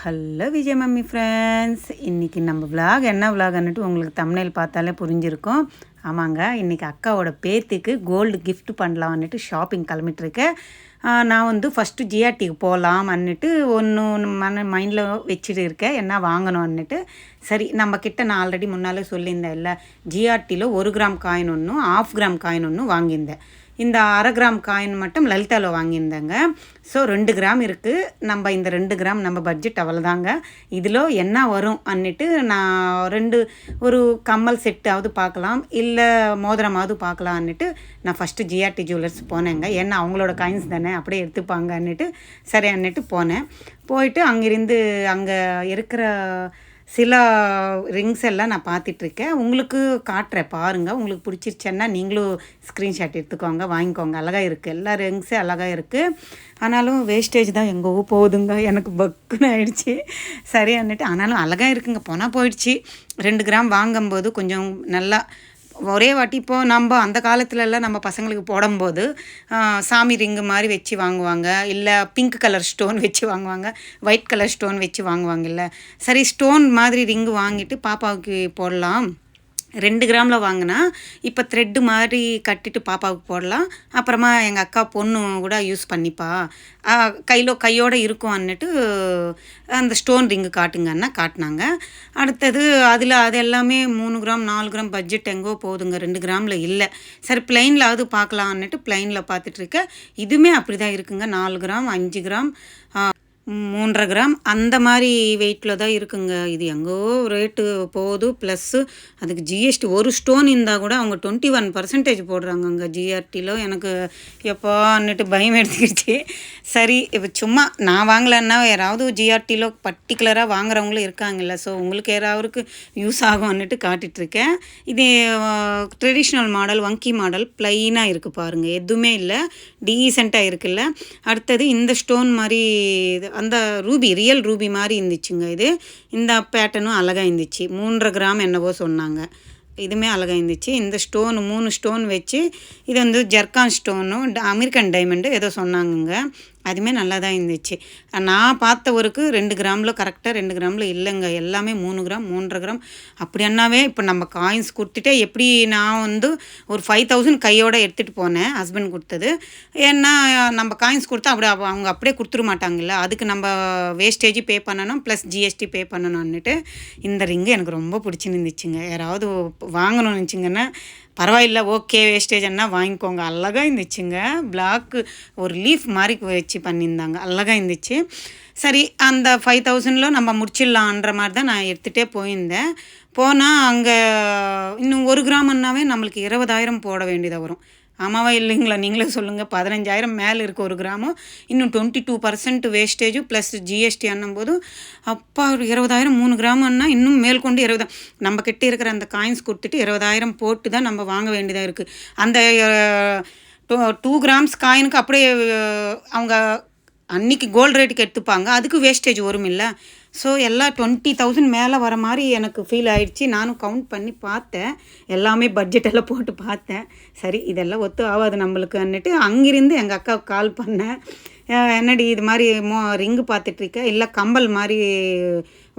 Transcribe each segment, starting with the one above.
Hello Vijay mummy friends, இன்றைக்கி நம்ம vlog என்ன விலாக்னுட்டு உங்களுக்கு தம்ப்நெயில் பார்த்தாலே புரிஞ்சிருக்கும். ஆமாங்க, இன்றைக்கி அக்காவோட பேத்திக்கு கோல்டு கிஃப்ட் பண்ணலான்னுட்டு ஷாப்பிங் கிளம்பிட்டுருக்கேன். நான் ஃபஸ்ட்டு ஜிஆர்டிக்கு போகலாம்னுட்டு மைண்டில் வச்சுட்டு இருக்கேன், என்ன வாங்கணும்னுட்டு. சரி, நம்ம கிட்ட நான் ஆல்ரெடி முன்னாலே சொல்லியிருந்தேன் இல்லை, ஜிஆர்டியில் 1 கிராம் காயின் ஒன்றும் 1/2 கிராம் காயின் ஒன்றும் வாங்கியிருந்தேன். இந்த 1/2 கிராம் காயின் மட்டும் லலிதாவில் வாங்கியிருந்தேங்க. ஸோ 2 கிராம் இருக்குது. நம்ம இந்த 2 கிராம் நம்ம பட்ஜெட் அவ்வளோதாங்க. இதில் என்ன வரும் அன்னிட்டு நான் ஒரு கம்மல் செட்டாவது பார்க்கலாம், இல்லை மோதிரமாவது பார்க்கலான்னுட்டு நான் ஃபஸ்ட்டு ஜிஆர்டி ஜுவல்லர்ஸ் போனேங்க. ஏன்னா அவங்களோட காயின்ஸ் தானே, அப்படியே எடுத்துப்பாங்கன்னுட்டு சரி அன்னிட்டு போனேன். போயிட்டு அங்கே இருக்கிற சில ரிங்ஸ் எல்லாம் நான் பார்த்துட்ருக்கேன். உங்களுக்கு காட்டுறேன் பாருங்கள். உங்களுக்கு பிடிச்சிருச்சேன்னா நீங்களும் ஸ்க்ரீன்ஷாட் எடுத்துக்கோங்க, வாங்கிக்கோங்க. அழகாக இருக்குது, எல்லா ரிங்ஸே அழகாக இருக்குது. ஆனாலும் வேஸ்டேஜ் தான் எங்கோ போகுதுங்க, எனக்கு பக்குன்னு ஆயிடுச்சு. சரி அன்னிட்டு ஆனாலும் அழகாக இருக்குங்க. போனால் போயிடுச்சு. 2 கிராம் வாங்கும்போது கொஞ்சம் நல்லா ஒரே வாட்டி இப்போது நம்ம அந்த காலத்துலலாம் நம்ம பசங்களுக்கு போடும்போது சாமி ரிங்கு மாதிரி வச்சு வாங்குவாங்க, இல்லை பிங்க் கலர் ஸ்டோன் வச்சு வாங்குவாங்க, ஒயிட் கலர் ஸ்டோன் வச்சு வாங்குவாங்கல்ல. சரி, ஸ்டோன் மாதிரி ரிங்கு வாங்கிட்டு பாப்பாவுக்கு போடலாம். 2 கிராமில் வாங்கினா இப்போ த்ரெட்டு மாதிரி கட்டிட்டு பாப்பாவுக்கு போடலாம். அப்புறமா எங்கள் அக்கா பொண்ணு கூட யூஸ் பண்ணிப்பா, கையோடு இருக்கும் அன்னுட்டு அந்த ஸ்டோன் ரிங்கு காட்டுங்கன்னா காட்டினாங்க. அடுத்தது அது எல்லாமே 3 கிராம் 4 கிராம் பட்ஜெட் எங்கோ போகுதுங்க, 2 கிராமில் இல்லை. சரி, பிளைனில் பார்க்கலான்னுட்டு பிளைனில் பார்த்துட்ருக்கேன். இதுவுமே அப்படி தான் இருக்குங்க. 4 கிராம் 5 கிராம் 3.5 கிராம் அந்த மாதிரி வெயிட்டில் தான் இருக்குங்க. இது எங்கோ ரேட்டு போகுது. ப்ளஸ்ஸு அதுக்கு ஜிஎஸ்டி ஒரு ஸ்டோன் இருந்தால் கூட அவங்க 21% போடுறாங்கங்க ஜிஆர்டியில். எனக்கு எப்போன்னுட்டு பயம் எடுத்துக்கிடுச்சு. சரி, இப்போ சும்மா நான் வாங்கலைன்னா யாராவது ஜிஆர்டியில் பர்டிகுலராக வாங்குறவங்களும் இருக்காங்கல்ல, ஸோ உங்களுக்கு யாராவதுக்கு யூஸ் ஆகும்னுட்டு காட்டிகிட்ருக்கேன். இது ட்ரெடிஷ்னல் மாடல், வங்கி மாடல், ப்ளைனாக இருக்குது பாருங்கள், எதுவுமே இல்லை, டீசெண்டாக இருக்குல்ல. அடுத்தது இந்த ஸ்டோன் மாதிரி அந்த ரியல் ரூபி மாதிரி இருந்துச்சுங்க. இந்த பேட்டர்னும் அழகாக இருந்துச்சு. 3.5 கிராம் என்னவோ சொன்னாங்க. இதுவுமே அழகாக இருந்துச்சு. இந்த ஸ்டோனு 3 ஸ்டோன் வச்சு, இது ஜர்கான் ஸ்டோனும் அமெரிக்கன் டைமண்டு ஏதோ சொன்னாங்கங்க. அதுவுமே நல்லா தான் இருந்துச்சு. நான் பார்த்தவருக்கு 2 கிராமில் கரெக்டாக 2 கிராமில் இல்லைங்க, எல்லாமே 3 கிராம் 3.5 கிராம் அப்படின்னாவே. இப்போ நம்ம காயின்ஸ் கொடுத்துட்டே எப்படி நான் ஒரு 5000 கையோடு எடுத்துகிட்டு போனேன், ஹஸ்பண்ட் கொடுத்தது. ஏன்னா நம்ம காயின்ஸ் கொடுத்தா அவங்க அப்படியே கொடுத்துட மாட்டாங்கல்ல, அதுக்கு நம்ம வேஸ்டேஜ் பே பண்ணணும், ப்ளஸ் ஜிஎஸ்டி பே பண்ணணும்னுட்டு. இந்த ரிங்கு எனக்கு ரொம்ப பிடிச்சிருந்துச்சுங்க. யாராவது வாங்கணும்னு நினச்சிங்கன்னா பரவாயில்ல, ஓகே, வேஸ்டேஜ்னா வாங்கிக்கோங்க. அழகாக இருந்துச்சுங்க. பிளாக்கு ஒரு லீஃப் மாதிரி வச்சு பண்ணியிருந்தாங்க, அழகாக இருந்துச்சு. சரி, அந்த 5000 நம்ம முடிச்சிடலான்ற மாதிரி தான் நான் எடுத்துகிட்டே போயிருந்தேன். போனால் அங்கே இன்னும் 1 கிராம்னாவே நம்மளுக்கு 20,000 போட வேண்டியதாக வரும். ஆமாவா இல்லைங்களா, நீங்களே சொல்லுங்கள். 15,000 மேலே இருக்குது 1 கிராமும். இன்னும் 22% வேஸ்டேஜும் ப்ளஸ் ஜிஎஸ்டி அண்ணும்போது அப்பா 20,000 3 கிராம்னா இன்னும் மேற்கொண்டு 20. நம்ம கிட்டே இருக்கிற அந்த காயின்ஸ் கொடுத்துட்டு 20,000 போட்டு தான் நம்ம வாங்க வேண்டியதாக இருக்குது. அந்த 2 கிராம்ஸ் காயினுக்கு அப்படியே அவங்க அன்றைக்கி கோல்டு ரேட்டுக்கு எடுத்துப்பாங்க, அதுக்கு வேஸ்டேஜ் வரும் இல்லை. ஸோ எல்லாம் 20,000 மேலே வர மாதிரி எனக்கு ஃபீல் ஆகிடுச்சு. நானும் கவுண்ட் பண்ணி பார்த்தேன், எல்லாமே பட்ஜெட்டெல்லாம் போட்டு பார்த்தேன். சரி, இதெல்லாம் ஒத்து ஆகாது நம்மளுக்குன்னுட்டு அங்கிருந்து எங்கள் அக்காவுக்கு கால் பண்ணேன். என்னடி இது மாதிரி ரிங்கு பார்த்துட்ருக்க, இல்லை கம்மல் மாதிரி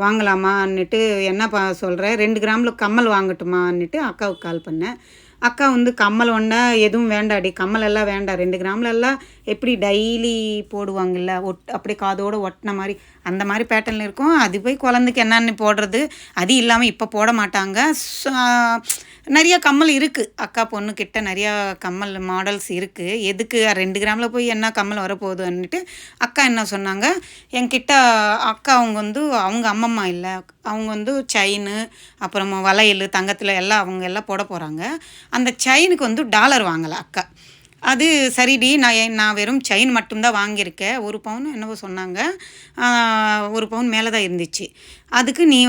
வாங்கலாமான்னுட்டு என்ன சொல்கிறேன், 2 கிராமில் கம்மல் வாங்கட்டுமான்னுட்டு அக்காவுக்கு கால் பண்ணேன். அக்கா கம்மல் ஒன்றா எதுவும் வேண்டாடி, கம்மல் எல்லாம் வேண்டாம், 2 கிராம்லெல்லாம் எப்படி டெய்லி போடுவாங்கல்ல, அப்படியே காதோடு ஒட்டின மாதிரி அந்த மாதிரி பேட்டர்னில் இருக்கும். அது போய் குழந்தைக்கு என்னென்னு போடுறது, அது இல்லாமல் இப்போ போட மாட்டாங்க. நிறையா கம்மல் இருக்குது, அக்கா பொண்ணுக்கிட்ட நிறையா கம்மல் மாடல்ஸ் இருக்குது. எதுக்கு 2 கிராமில் போய் என்ன கம்மல் வரப்போகுதுன்னுட்டு அக்கா என்ன சொன்னாங்க என்கிட்ட. அக்கா அவங்க அம்மம்மா இல்லை, அவங்க செயினு அப்புறமா வளையல் தங்கத்தில் எல்லாம் அவங்க எல்லாம் போட போகிறாங்க. அந்த செயினுக்கு டாலர் வாங்கலை அக்கா. அது சரிடி, நான் வெறும் செயின் மட்டும்தான் வாங்கியிருக்கேன். 1 பவுன் என்னவோ சொன்னாங்க, 1 பவுன் மேலே தான் இருந்துச்சு. அதுக்கு நீ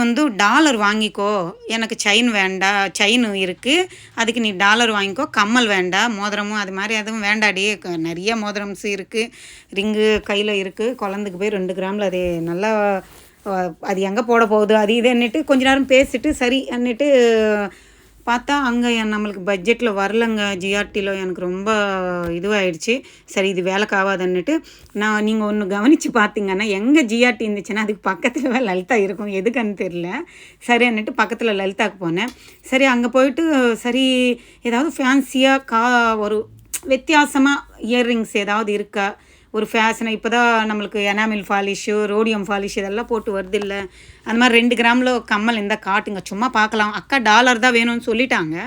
டாலர் வாங்கிக்கோ, எனக்கு செயின் வேண்டாம், செயின் இருக்குது, அதுக்கு நீ டாலர் வாங்கிக்கோ, கம்மல் வேண்டாம், மோதிரமும் அது மாதிரி எதுவும் வேண்டாடி. நிறைய மோதிரம்ஸ் இருக்குது, ரிங்கு கையில் இருக்குது. குழந்தைக்கு போய் 2 கிராமில் அது நல்லா, அது எங்கே போட போகுது அது இதுன்னுட்டு கொஞ்ச நேரம் பேசிட்டு சரி அன்னிட்டு பார்த்தா அங்கே நம்மளுக்கு பட்ஜெட்டில் வரலங்க. ஜிஆர்டியில் எனக்கு ரொம்ப இதுவாகிடுச்சு. சரி இது வேலைக்கு ஆகாதுன்னுட்டு நீங்கள் ஒன்று கவனித்து பார்த்தீங்கன்னா எங்கே ஜிஆர்டி இருந்துச்சுன்னா அதுக்கு பக்கத்தில் லலிதா இருக்கும். எதுக்குன்னு தெரில. சரின்னுட்டு பக்கத்தில் லலிதாவுக்கு போனேன். சரி அங்கே போயிட்டு சரி ஏதாவது ஃபேன்சியாக ஒரு வித்தியாசமாக இயர்ரிங்ஸ் ஏதாவது இருக்கா, ஒரு ஃபேஷனாக இப்போ தான் நம்மளுக்கு எனாமில் பாலிஷு, ரோடியம் பாலிஷ் இதெல்லாம் போட்டு வருது இல்லை, அந்த மாதிரி 2 கிராமில் கம்மல் இருந்தால் காட்டுங்க, சும்மா பார்க்கலாம். அக்கா டாலர் தான் வேணும்னு சொல்லிட்டாங்க.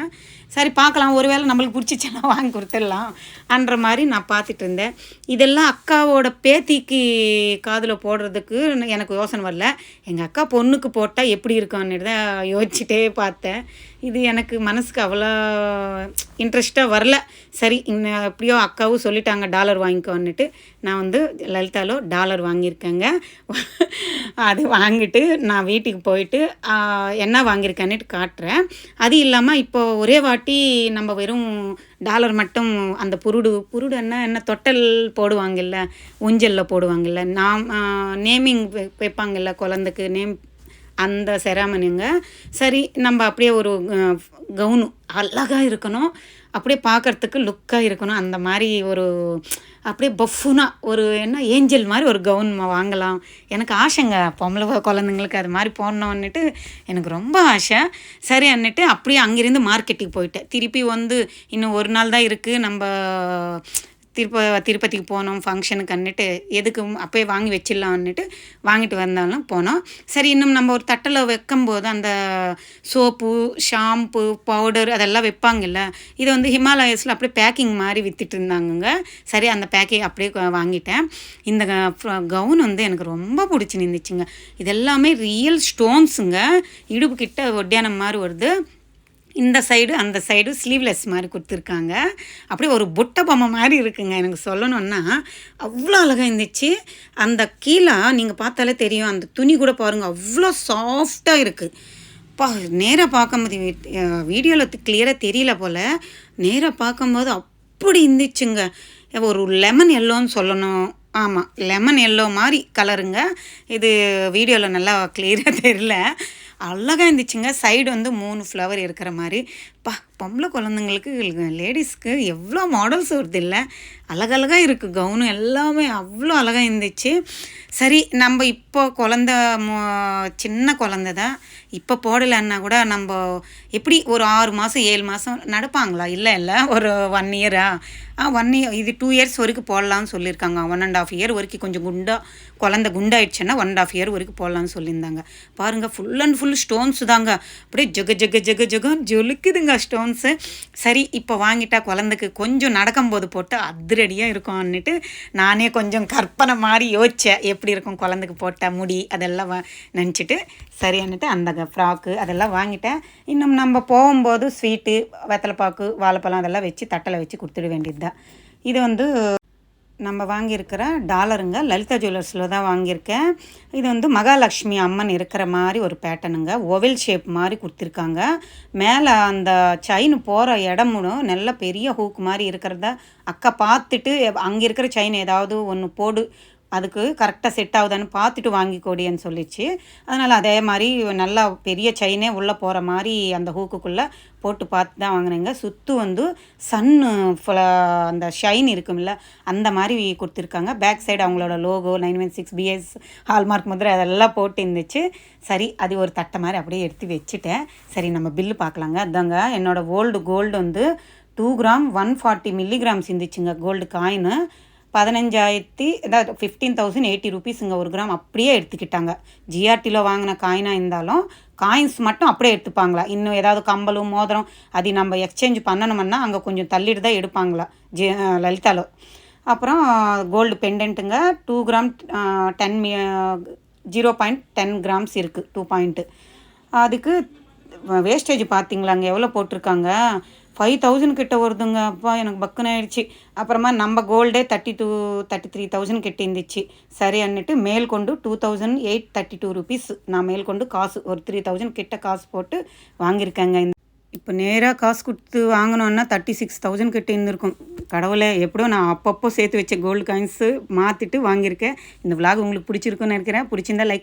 சரி பார்க்கலாம், ஒரு வேளை நம்மளுக்கு பிடிச்சிச்சுன்னா வாங்கி கொடுத்துடலாம் அன்ற மாதிரி நான் பார்த்துட்டு இருந்தேன். இதெல்லாம் அக்காவோட பேத்திக்கு காதில் போடுறதுக்கு எனக்கு யோசனை வரல. எங்கள் அக்கா பொண்ணுக்கு போட்டால் எப்படி இருக்கும்னு தான் யோசிச்சுட்டே பார்த்தேன். இது எனக்கு மனசுக்கு அவ்வளோ இன்ட்ரெஸ்ட்டாக வரல. சரி இன்னும் எப்படியோ அக்காவும் சொல்லிட்டாங்க டாலர் வாங்கிக்கோன்னுட்டு நான் வந்து லலிதாவில் டாலர் வாங்கியிருக்கேங்க. அது வாங்கிட்டு நான் வீட்டுக்கு போயிட்டு என்ன வாங்கியிருக்கேன்னுட்டு காட்டுறேன். அது இல்லாமல் இப்போ ஒரே வாட்டி நம்ம வெறும் டாலர் மட்டும் அந்த புருடு என்ன தொட்டல் போடுவாங்கல்ல, ஊஞ்சலில் போடுவாங்கல்ல, நேமிங் வைப்பாங்கல்ல குழந்தைக்கு நேம், அந்த செராமனிங்க. சரி நம்ம அப்படியே ஒரு கவுனு அழகாக இருக்கணும், அப்படியே பார்க்குறதுக்கு லுக்காக இருக்கணும், அந்த மாதிரி ஒரு அப்படியே பஃப்புனா ஒரு ஏஞ்சல் மாதிரி ஒரு கவுன் வாங்கலாம் எனக்கு ஆசைங்க. பொம்பளை குழந்தைங்களுக்கு அது மாதிரி போடணுன்னுட்டு எனக்கு ரொம்ப ஆசை. சரி அன்னுட்டு அப்படியே அங்கேருந்து மார்க்கெட்டுக்கு போயிட்டேன். திருப்பி வந்து இன்னும் ஒரு நாள் தான் இருக்குது, நம்ம திருப்பதிக்கு போனோம் ஃபங்க்ஷனுக்கு அன்னுட்டு எதுக்கு அப்போயே வாங்கி வச்சிடலான்னுட்டு வாங்கிட்டு வந்தாலும் போனோம். சரி இன்னும் நம்ம ஒரு தட்டில் வைக்கும்போது அந்த சோப்பு, ஷாம்பு, பவுடர் அதெல்லாம் வைப்பாங்கல்ல, இதை வந்து ஹிமாலயஸில் அப்படியே பேக்கிங் மாதிரி விற்றுட்டு இருந்தாங்கங்க. சரி அந்த பேக்கிங் அப்படியே வாங்கிட்டேன். இந்த கவுன் வந்து எனக்கு ரொம்ப பிடிச்சி நின்றுச்சுங்க. இதெல்லாமே ரியல் ஸ்டோன்ஸுங்க, இடுப்பு கிட்ட ஒட்டியானம் மாதிரி வருது. இந்த சைடு அந்த சைடு ஸ்லீவ்லெஸ் மாதிரி கொடுத்துருக்காங்க. அப்படியே ஒரு புட்டை பொம்மை மாதிரி இருக்குங்க. எனக்கு சொல்லணுன்னா அவ்வளோ அழகாக இருந்துச்சு. அந்த கீழே நீங்கள் பார்த்தாலே தெரியும், அந்த துணி கூட பாருங்கள் அவ்வளோ சாஃப்டாக இருக்குது. நேராக பார்க்கும்போது வீடியோவில் கிளியராக தெரியல போல், நேராக பார்க்கும்போது அப்படி இருந்துச்சுங்க. ஒரு லெமன் எல்லோன்னு சொல்லணும். ஆமாம், லெமன் எல்லோ மாதிரி கலருங்க. இது வீடியோவில் நல்லா கிளியராக தெரியல, அழகாக இருந்துச்சுங்க. சைடு வந்து 3 ஃப்ளவர் இருக்கிற மாதிரி. பொம்பளை குழந்தைங்களுக்கு லேடிஸ்க்கு எவ்வளோ மாடல்ஸ் வருது இல்லை, அழகழகாக இருக்குது கவுனு எல்லாமே, அவ்வளோ அழகாக இருந்துச்சு. சரி நம்ம இப்போ சின்ன குழந்த தான், இப்போ போடலைன்னா கூட நம்ம எப்படி ஒரு 6 மாதம் 7 மாதம் நடப்பாங்களா? இல்லை ஒரு 1 இயரா 1 இயர், இது 2 இயர்ஸ் வரைக்கும் போடலான்னு சொல்லியிருக்காங்க. 1.5 இயர் வரைக்கும் கொஞ்சம் குழந்தை குண்டாயிடுச்சுன்னா 1.5 இயர் வரைக்கும் போடலான்னு சொல்லியிருந்தாங்க. பாருங்கள் ஃபுல் அண்ட் ஃபுல் ஸ்டோன்ஸ் தாங்க, அப்படியே ஜொகன்னு ஜொலுக்குதுங்க ஸ்டோன்ஸு. சரி இப்போ வாங்கிட்டா குழந்தைக்கு கொஞ்சம் நடக்கும்போது போட்டு அதிரடியாக இருக்கும்னுட்டு நானே கொஞ்சம் கற்பனை மாதிரி யோசித்தேன், எப்படி இருக்கும் குழந்தைக்கு போட்டால் முடி அதெல்லாம் நினச்சிட்டு சரின்னுட்டு அந்த ஃப்ராக்கு அதெல்லாம் வாங்கிட்டேன். இன்னும் நம்ம போகும்போது ஸ்வீட்டு, வெத்தலைப்பாக்கு, வாழைப்பழம் அதெல்லாம் வச்சு தட்டில் வச்சு கொடுத்துட வேண்டியது தான். இது வந்து நம்ம வாங்கியிருக்கிற டாலருங்க, லலிதா ஜுவல்லர்ஸில் தான் வாங்கியிருக்கேன். இது வந்து மகாலட்சுமி அம்மன் இருக்கிற மாதிரி ஒரு பேட்டர்னுங்க, ஓவல் ஷேப் மாதிரி கொடுத்துருக்காங்க. மேலே அந்த செயின் போகிற இடமும் நல்ல பெரிய ஹூக் மாதிரி இருக்கிறத அக்கா பார்த்துட்டு அங்கே இருக்கிற செயின் ஏதாவது ஒன்று போடு, அதுக்கு கரெக்டாக செட் ஆகுதான்னு பார்த்துட்டு வாங்கிக்கோடின்னு சொல்லிச்சு. அதனால் அதே மாதிரி நல்லா பெரிய செயினே உள்ளே போகிற மாதிரி அந்த ஹூக்குக்குள்ளே போட்டு பார்த்து தான் வாங்கினேங்க. சுற்று வந்து சன்னு அந்த ஷைன் இருக்கும்ல அந்த மாதிரி கொடுத்துருக்காங்க. பேக் சைடு அவங்களோட லோகோ 916 BS ஹால்மார்க் முதிரை அதெல்லாம் போட்டு இருந்துச்சு. சரி அது ஒரு தட்டை மாதிரி அப்படியே எடுத்து வச்சுட்டேன். சரி நம்ம பில்லு பார்க்கலாங்க. அதாங்க என்னோடய கோல்டு வந்து 2 கிராம் 140 மில்லிகிராம்ஸ் இருந்துச்சுங்க. கோல்டு காயின்னு 15,080 ருபீஸுங்க ஒரு கிராம். அப்படியே எடுத்துக்கிட்டாங்க. ஜிஆர்டியில் வாங்கின காயினாக இருந்தாலும் காயின்ஸ் மட்டும் அப்படியே எடுத்துப்பாங்களா, இன்னும் ஏதாவது கம்பலும் மோதிரம் அது நம்ம எக்ஸ்சேஞ்ச் பண்ணணும்னா அங்கே கொஞ்சம் தள்ளிட்டு தான் எடுப்பாங்களா லலிதாவில். அப்புறம் கோல்டு பெண்டன்ட்டுங்க 2 கிராம் 0.10 கிராம்ஸ் இருக்குது 2 பாயிண்ட்டு. அதுக்கு வேஸ்டேஜ் பார்த்திங்களாங்க எவ்வளோ போட்டிருக்காங்க, 5,000 கிட்ட வருதுங்க. அப்பா எனக்கு பக்குன்னு ஆயிடுச்சு. அப்புறமா நம்ம கோல்டே 33,000 கிட்ட இருந்துச்சு. சரி அன்னிட்டு மேல் கொண்டு 2,832 ருபீஸ் நான் மேல் கொண்டு காசு ஒரு 3,000 கிட்ட காசு போட்டு வாங்கியிருக்கேங்க. இப்போ நேராக காசு கொடுத்து வாங்கினோன்னா 36,000 கிட்ட இருந்திருக்கும். கடவுளே, எப்படியோ நான் அப்பப்போ சேர்த்து வச்ச கோல்டு காயின்ஸு மாற்றிட்டு வாங்கியிருக்கேன். இந்த விலாக் உங்களுக்கு பிடிச்சிருக்குன்னு நினைக்கிறேன். பிடிச்சிருந்தா லைக்